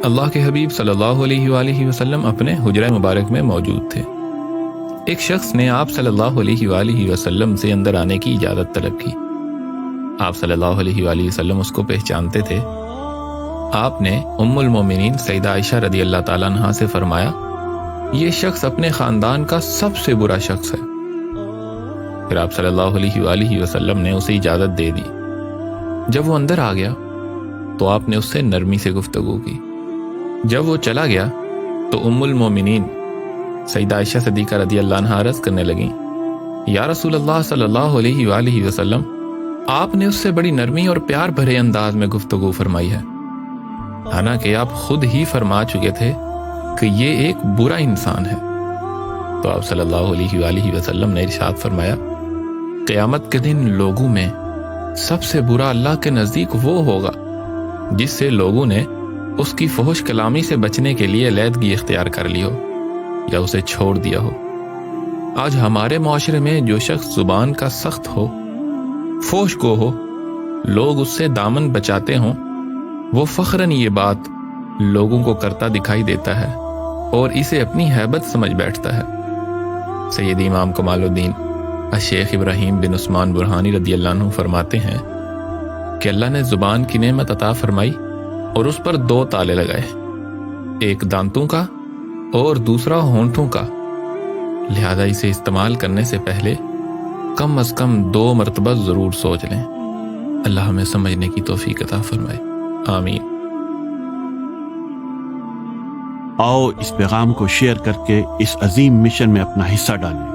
اللہ کے حبیب صلی اللہ علیہ وآلہ وسلم اپنے حجرہ مبارک میں موجود تھے۔ ایک شخص نے آپ صلی اللہ علیہ وآلہ وسلم سے اندر آنے کی اجازت طلب کی۔ آپ صلی اللہ علیہ وآلہ وسلم اس کو پہچانتے تھے۔ آپ نے ام المومنین سیدہ عائشہ رضی اللہ تعالیٰ عنہا سے فرمایا، یہ شخص اپنے خاندان کا سب سے برا شخص ہے۔ پھر آپ صلی اللہ علیہ وآلہ وسلم نے اسے اجازت دے دی۔ جب وہ اندر آ گیا تو آپ نے اس سے نرمی سے گفتگو کی۔ جب وہ چلا گیا تو ام المومنین سیدہ عائشہ صدیقہ رضی اللہ عنہا عرض کرنے لگیں، یا رسول اللہ صلی اللہ علیہ وآلہ وسلم، آپ نے اس سے بڑی نرمی اور پیار بھرے انداز میں گفتگو فرمائی ہے، حالانکہ آپ خود ہی فرما چکے تھے کہ یہ ایک برا انسان ہے۔ تو آپ صلی اللہ علیہ وآلہ وسلم نے ارشاد فرمایا، قیامت کے دن لوگوں میں سب سے برا اللہ کے نزدیک وہ ہوگا جس سے لوگوں نے اس کی فحش کلامی سے بچنے کے لیے علیحدگی اختیار کر لی ہو یا اسے چھوڑ دیا ہو۔ آج ہمارے معاشرے میں جو شخص زبان کا سخت ہو، فحش گو ہو، لوگ اس سے دامن بچاتے ہوں، وہ فخراً یہ بات لوگوں کو کرتا دکھائی دیتا ہے اور اسے اپنی ہیبت سمجھ بیٹھتا ہے۔ سید امام کمال الدین الشیخ ابراہیم بن عثمان برہانی رضی اللہ عنہ فرماتے ہیں کہ اللہ نے زبان کی نعمت عطا فرمائی اور اس پر 2 تالے لگائے، ایک دانتوں کا اور دوسرا ہونٹوں کا، لہذا اسے استعمال کرنے سے پہلے کم از کم 2 مرتبہ ضرور سوچ لیں۔ اللہ ہمیں سمجھنے کی توفیق عطا فرمائے، آمین۔ آؤ اس پیغام کو شیئر کر کے اس عظیم مشن میں اپنا حصہ ڈالیں۔